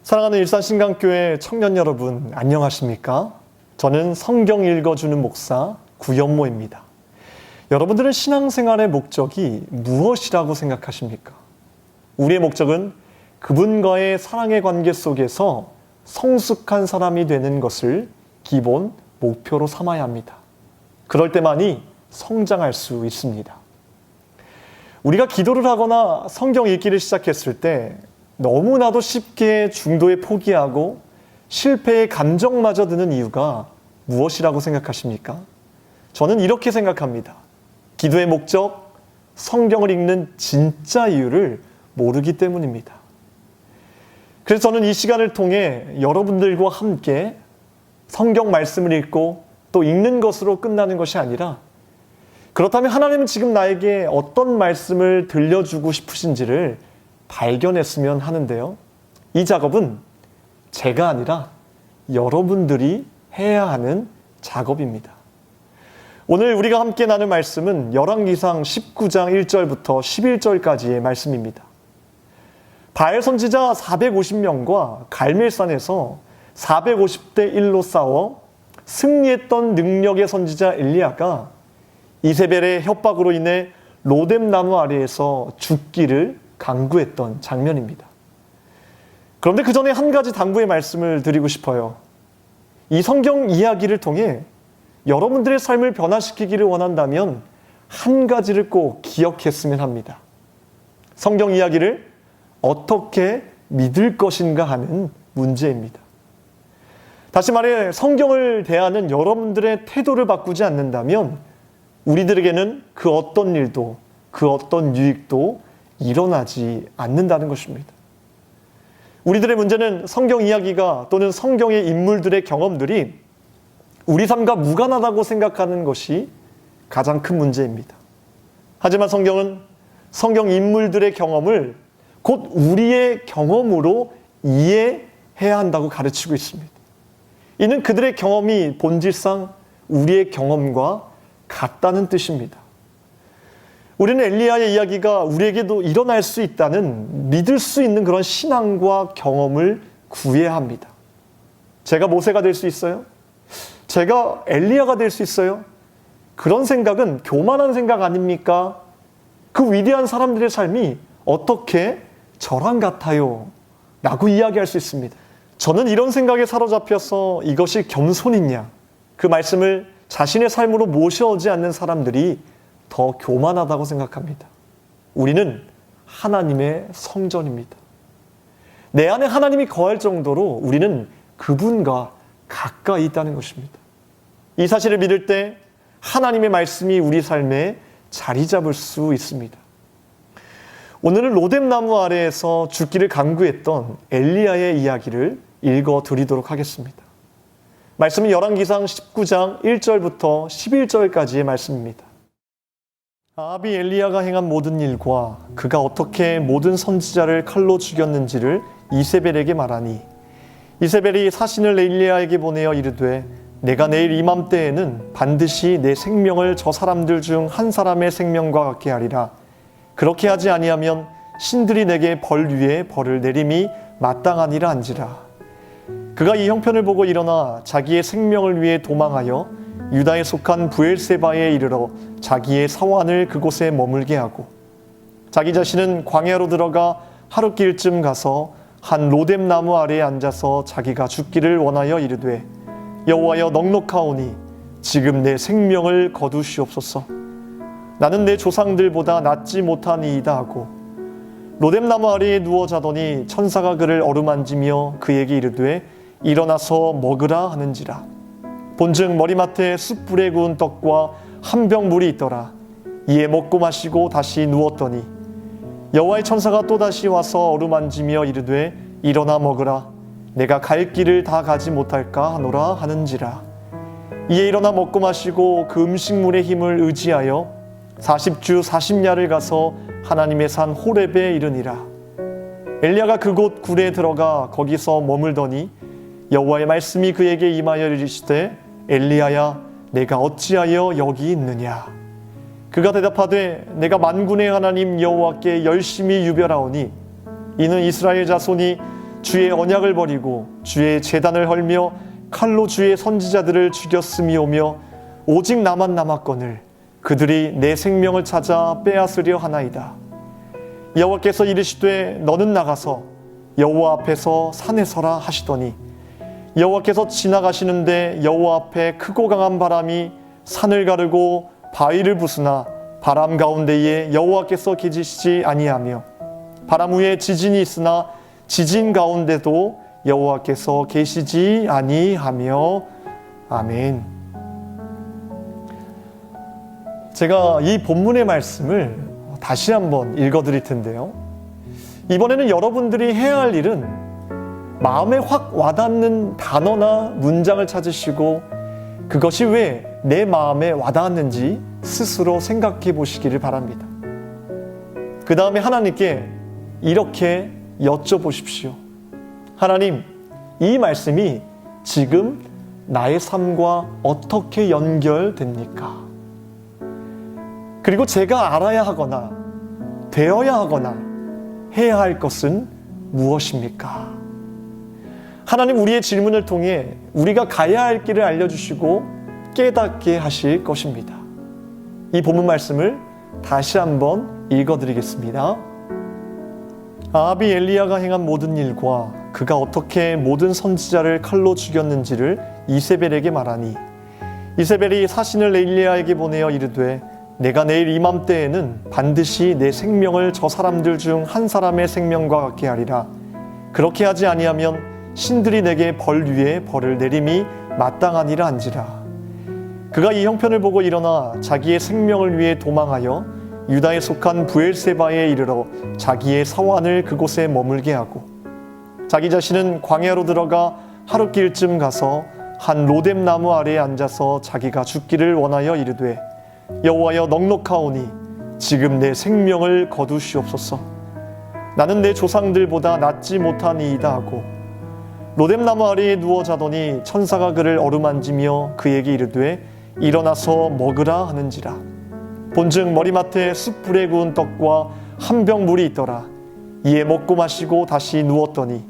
사랑하는 일산신강교회 청년 여러분, 안녕하십니까? 저는 성경 읽어주는 목사 구연모입니다. 여러분들은 신앙생활의 목적이 무엇이라고 생각하십니까? 우리의 목적은 그분과의 사랑의 관계 속에서 성숙한 사람이 되는 것을 기본 목표로 삼아야 합니다. 그럴 때만이 성장할 수 있습니다. 우리가 기도를 하거나 성경 읽기를 시작했을 때 너무나도 쉽게 중도에 포기하고 실패의 감정마저 드는 이유가 무엇이라고 생각하십니까? 저는 이렇게 생각합니다. 기도의 목적, 성경을 읽는 진짜 이유를 모르기 때문입니다. 그래서 저는 이 시간을 통해 여러분들과 함께 성경 말씀을 읽고 또 읽는 것으로 끝나는 것이 아니라, 그렇다면 하나님은 지금 나에게 어떤 말씀을 들려주고 싶으신지를 발견했으면 하는데요. 이 작업은 제가 아니라 여러분들이 해야 하는 작업입니다. 오늘 우리가 함께 나눌 말씀은 열왕기상 19장 1절부터 11절까지의 말씀입니다. 바알 선지자 450명과 갈멜산에서 450대 1로 싸워 승리했던 능력의 선지자 엘리야가 이세벨의 협박으로 인해 로뎀나무 아래에서 죽기를 강구했던 장면입니다. 그런데 그 전에 한 가지 당부의 말씀을 드리고 싶어요. 이 성경 이야기를 통해 여러분들의 삶을 변화시키기를 원한다면 한 가지를 꼭 기억했으면 합니다. 성경 이야기를 어떻게 믿을 것인가 하는 문제입니다. 다시 말해, 성경을 대하는 여러분들의 태도를 바꾸지 않는다면 우리들에게는 그 어떤 일도, 그 어떤 유익도 일어나지 않는다는 것입니다. 우리들의 문제는 성경 이야기가 또는 성경의 인물들의 경험들이 우리 삶과 무관하다고 생각하는 것이 가장 큰 문제입니다. 하지만 성경은 성경 인물들의 경험을 곧 우리의 경험으로 이해해야 한다고 가르치고 있습니다. 이는 그들의 경험이 본질상 우리의 경험과 같다는 뜻입니다. 우리는 엘리야의 이야기가 우리에게도 일어날 수 있다는 믿을 수 있는 그런 신앙과 경험을 구해야 합니다. 제가 모세가 될 수 있어요? 제가 엘리야가 될 수 있어요? 그런 생각은 교만한 생각 아닙니까? 그 위대한 사람들의 삶이 어떻게 저랑 같아요? 라고 이야기할 수 있습니다. 저는 이런 생각에 사로잡혀서 이것이 겸손이냐? 그 말씀을 자신의 삶으로 모셔오지 않는 사람들이 더 교만하다고 생각합니다. 우리는 하나님의 성전입니다. 내 안에 하나님이 거할 정도로 우리는 그분과 가까이 있다는 것입니다. 이 사실을 믿을 때 하나님의 말씀이 우리 삶에 자리 잡을 수 있습니다. 오늘은 로뎀나무 아래에서 죽기를 강구했던 엘리야의 이야기를 읽어드리도록 하겠습니다. 말씀은 열왕기상 19장 1절부터 11절까지의 말씀입니다. 아합이 엘리야가 행한 모든 일과 그가 어떻게 모든 선지자를 칼로 죽였는지를 이세벨에게 말하니, 이세벨이 사신을 엘리야에게 보내어 이르되, 내가 내일 이맘때에는 반드시 내 생명을 저 사람들 중 한 사람의 생명과 같게 하리라. 그렇게 하지 아니하면 신들이 내게 벌 위에 벌을 내림이 마땅하니라 한지라. 그가 이 형편을 보고 일어나 자기의 생명을 위해 도망하여 유다에 속한 브엘세바에 이르러 자기의 사환을 그곳에 머물게 하고, 자기 자신은 광야로 들어가 하룻길쯤 가서 한 로뎀나무 아래에 앉아서 자기가 죽기를 원하여 이르되, 여호와여, 넉넉하오니 지금 내 생명을 거두시옵소서. 나는 내 조상들보다 낫지 못하니이다 하고, 로뎀나무 아래에 누워 자더니 천사가 그를 어루만지며 그에게 이르되, 일어나서 먹으라 하는지라. 본즉 머리맡에 숯불에 구운 떡과 한 병 물이 있더라. 이에 먹고 마시고 다시 누웠더니 여호와의 천사가 또다시 와서 어루만지며 이르되, 일어나 먹으라. 내가 갈 길을 다 가지 못할까 하노라 하는지라. 이에 일어나 먹고 마시고 그 음식물의 힘을 의지하여 40주 40야를 가서 하나님의 산 호렙에 이르니라. 엘리야가 그곳 굴에 들어가 거기서 머물더니 여호와의 말씀이 그에게 임하여 이르시되, 엘리야야, 내가 어찌하여 여기 있느냐? 그가 대답하되, 내가 만군의 하나님 여호와께 열심히 유별하오니 이는 이스라엘 자손이 주의 언약을 버리고 주의 제단을 헐며 칼로 주의 선지자들을 죽였음이오며 오직 나만 남았거늘 그들이 내 생명을 찾아 빼앗으려 하나이다. 여호와께서 이르시되 너는 나가서 여호와 앞에서 산에 서라 하시더니 여호와께서 지나가시는데 여호와 앞에 크고 강한 바람이 산을 가르고 바위를 부수나 바람 가운데에 여호와께서 계시지 아니하며 바람 위에 지진이 있으나 지진 가운데도 여호와께서 계시지 아니하며. 아멘. 제가 이 본문의 말씀을 다시 한번 읽어드릴 텐데요. 이번에는 여러분들이 해야 할 일은 마음에 확 와닿는 단어나 문장을 찾으시고 그것이 왜 내 마음에 와닿았는지 스스로 생각해 보시기를 바랍니다. 그 다음에 하나님께 이렇게 여쭤보십시오. 하나님, 이 말씀이 지금 나의 삶과 어떻게 연결됩니까? 그리고 제가 알아야 하거나 되어야 하거나 해야 할 것은 무엇입니까? 하나님, 우리의 질문을 통해 우리가 가야 할 길을 알려주시고 깨닫게 하실 것입니다. 이 본문 말씀을 다시 한번 읽어드리겠습니다. 아합이 엘리야가 행한 모든 일과 그가 어떻게 모든 선지자를 칼로 죽였는지를 이세벨에게 말하니 이세벨이 사신을 엘리야에게 보내어 이르되 내가 내일 이맘때에는 반드시 내 생명을 저 사람들 중 한 사람의 생명과 같게 하리라. 그렇게 하지 아니하면 신들이 내게 벌 위에 벌을 내림이 마땅하니라 한지라. 그가 이 형편을 보고 일어나 자기의 생명을 위해 도망하여 유다에 속한 브엘세바에 이르러 자기의 사환을 그곳에 머물게 하고 자기 자신은 광야로 들어가 하룻길쯤 가서 한 로뎀 나무 아래에 앉아서 자기가 죽기를 원하여 이르되 여호와여 넉넉하오니 지금 내 생명을 거두시옵소서. 나는 내 조상들보다 낫지 못하니이다 하고 로뎀 나무 아래에 누워 자더니 천사가 그를 어루만지며 그에게 이르되 일어나서 먹으라 하는지라. 본즉 머리맡에 숯불에 구운 떡과 한 병 물이 있더라. 이에 먹고 마시고 다시 누웠더니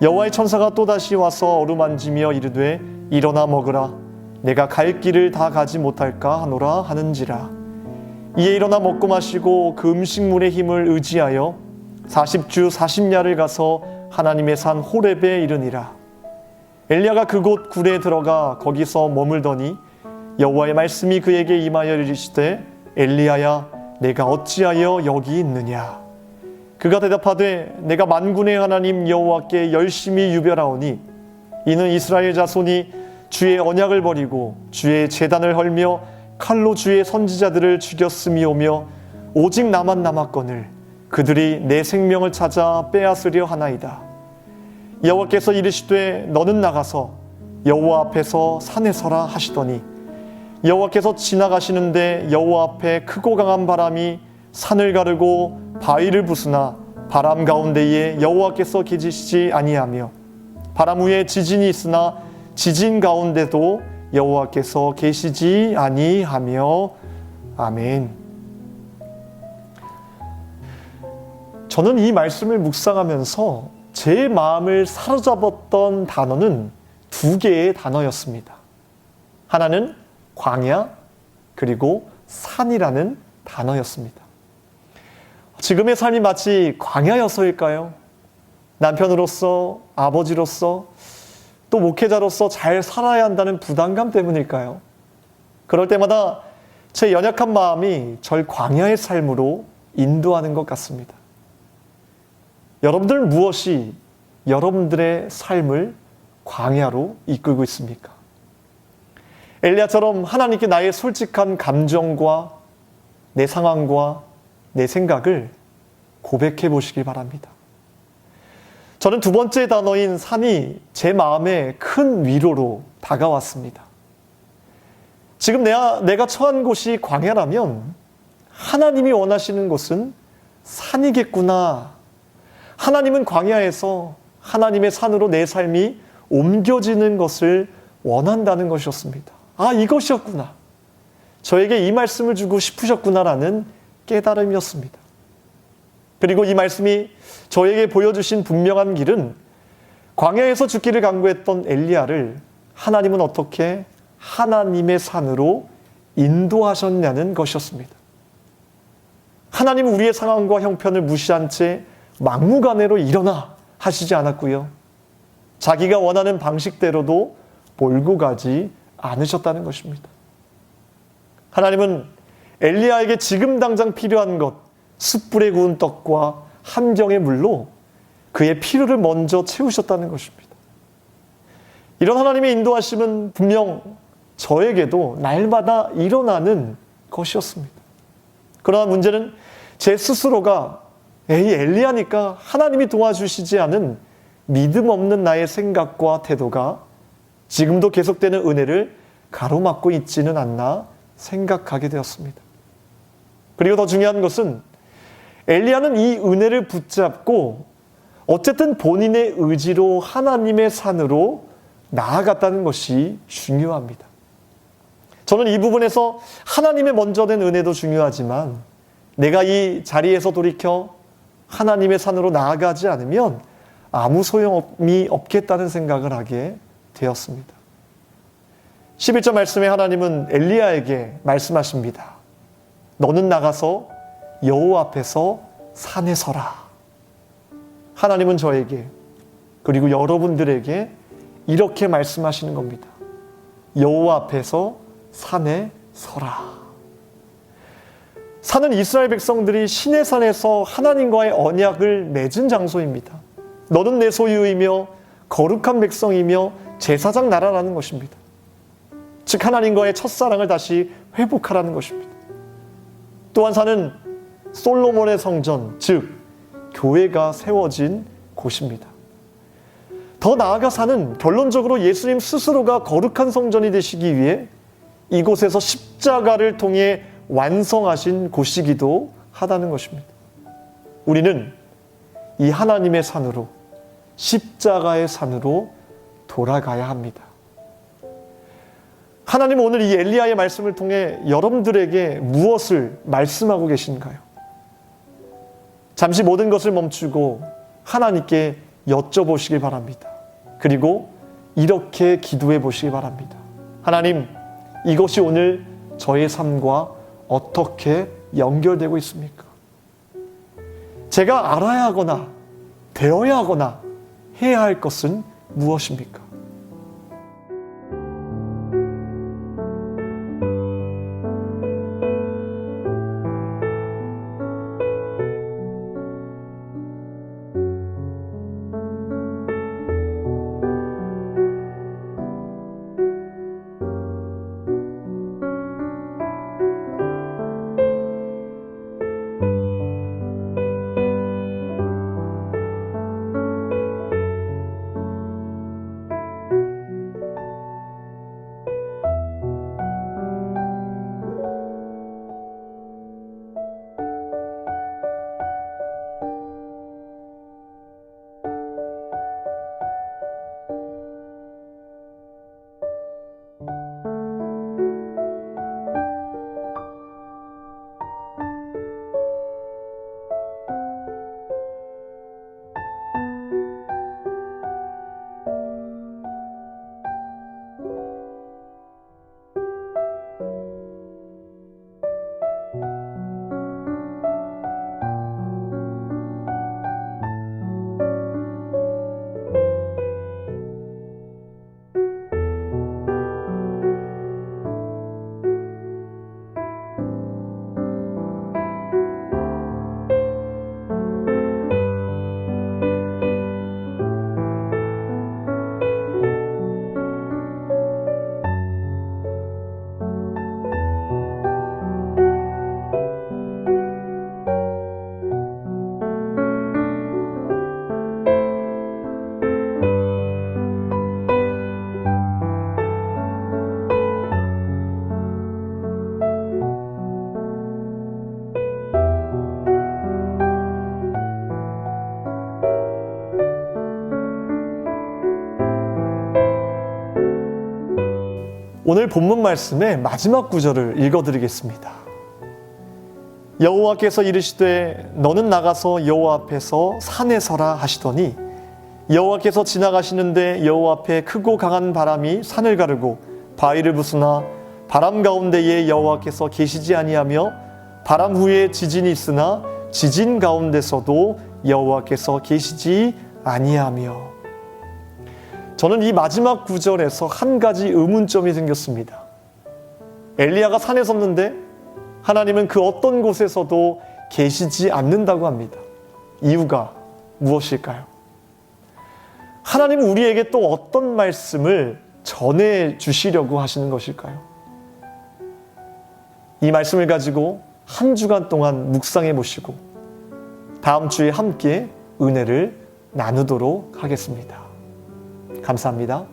여호와의 천사가 또다시 와서 어루만지며 이르되 일어나 먹으라. 내가 갈 길을 다 가지 못할까 하노라 하는지라. 이에 일어나 먹고 마시고 그 음식물의 힘을 의지하여 40주 40야를 가서 하나님의 산 호렙에 이르니라. 엘리야가 그곳 굴에 들어가 거기서 머물더니 여호와의 말씀이 그에게 임하여 이르시되 엘리야야 내가 어찌하여 여기 있느냐. 그가 대답하되 내가 만군의 하나님 여호와께 열심히 유별하오니 이는 이스라엘 자손이 주의 언약을 버리고 주의 제단을 헐며 칼로 주의 선지자들을 죽였음이오며 오직 나만 남았거늘 그들이 내 생명을 찾아 빼앗으려 하나이다. 여호와께서 이르시되 너는 나가서 여호와 앞에서 산에 서라 하시더니 여호와께서 지나가시는데 여호와 앞에 크고 강한 바람이 산을 가르고 바위를 부수나 바람 가운데에 여호와께서 계시지 아니하며 바람 위에 지진이 있으나 지진 가운데도 여호와께서 계시지 아니하며. 아멘. 저는 이 말씀을 묵상하면서 제 마음을 사로잡았던 단어는 두 개의 단어였습니다. 하나는 광야, 그리고 산이라는 단어였습니다. 지금의 삶이 마치 광야여서일까요? 남편으로서, 아버지로서, 또 목회자로서 잘 살아야 한다는 부담감 때문일까요? 그럴 때마다 제 연약한 마음이 절 광야의 삶으로 인도하는 것 같습니다. 여러분들은 무엇이 여러분들의 삶을 광야로 이끌고 있습니까? 엘리야처럼 하나님께 나의 솔직한 감정과 내 상황과 내 생각을 고백해 보시길 바랍니다. 저는 두 번째 단어인 산이 제 마음에 큰 위로로 다가왔습니다. 지금 내가 처한 곳이 광야라면 하나님이 원하시는 곳은 산이겠구나. 하나님은 광야에서 하나님의 산으로 내 삶이 옮겨지는 것을 원한다는 것이었습니다. 아, 이것이었구나. 저에게 이 말씀을 주고 싶으셨구나라는 깨달음이었습니다. 그리고 이 말씀이 저에게 보여주신 분명한 길은 광야에서 죽기를 간구했던 엘리야를 하나님은 어떻게 하나님의 산으로 인도하셨냐는 것이었습니다. 하나님은 우리의 상황과 형편을 무시한 채 막무가내로 일어나 하시지 않았고요. 자기가 원하는 방식대로도 몰고 가지 않으셨다는 것입니다. 하나님은 엘리야에게 지금 당장 필요한 것, 숯불에 구운 떡과 한 병의 물로 그의 필요를 먼저 채우셨다는 것입니다. 이런 하나님의 인도하심은 분명 저에게도 날마다 일어나는 것이었습니다. 그러나 문제는 제 스스로가 엘리야니까 하나님이 도와주시지 않은 믿음 없는 나의 생각과 태도가 지금도 계속되는 은혜를 가로막고 있지는 않나 생각하게 되었습니다. 그리고 더 중요한 것은 엘리야는 이 은혜를 붙잡고 어쨌든 본인의 의지로 하나님의 산으로 나아갔다는 것이 중요합니다. 저는 이 부분에서 하나님의 먼저 된 은혜도 중요하지만 내가 이 자리에서 돌이켜 하나님의 산으로 나아가지 않으면 아무 소용이 없겠다는 생각을 하게 되었습니다. 11절 말씀에 하나님은 엘리야에게 말씀하십니다. 너는 나가서 여호와 앞에서 산에 서라. 하나님은 저에게 그리고 여러분들에게 이렇게 말씀하시는 겁니다. 여호와 앞에서 산에 서라. 산은 이스라엘 백성들이 시내 산에서 하나님과의 언약을 맺은 장소입니다. 너는 내 소유이며 거룩한 백성이며 제사장 나라라는 것입니다. 즉 하나님과의 첫사랑을 다시 회복하라는 것입니다. 또한 산은 솔로몬의 성전, 즉 교회가 세워진 곳입니다. 더 나아가 산은 결론적으로 예수님 스스로가 거룩한 성전이 되시기 위해 이곳에서 십자가를 통해 완성하신 곳이기도 하다는 것입니다. 우리는 이 하나님의 산으로, 십자가의 산으로 돌아가야 합니다. 하나님은 오늘 이 엘리야의 말씀을 통해 여러분들에게 무엇을 말씀하고 계신가요? 잠시 모든 것을 멈추고 하나님께 여쭤보시길 바랍니다. 그리고 이렇게 기도해 보시기 바랍니다. 하나님, 이것이 오늘 저의 삶과 어떻게 연결되고 있습니까? 제가 알아야 하거나 되어야 하거나 해야 할 것은 무엇입니까? 오늘 본문 말씀의 마지막 구절을 읽어드리겠습니다. 여호와께서 이르시되 너는 나가서 여호와 앞에서 산에 서라 하시더니 여호와께서 지나가시는데 여호와 앞에 크고 강한 바람이 산을 가르고 바위를 부수나 바람 가운데에 여호와께서 계시지 아니하며 바람 후에 지진이 있으나 지진 가운데서도 여호와께서 계시지 아니하며. 저는 이 마지막 구절에서 한 가지 의문점이 생겼습니다. 엘리야가 산에 섰는데 하나님은 그 어떤 곳에서도 계시지 않는다고 합니다. 이유가 무엇일까요? 하나님은 우리에게 또 어떤 말씀을 전해 주시려고 하시는 것일까요? 이 말씀을 가지고 한 주간 동안 묵상해 보시고 다음 주에 함께 은혜를 나누도록 하겠습니다. 감사합니다.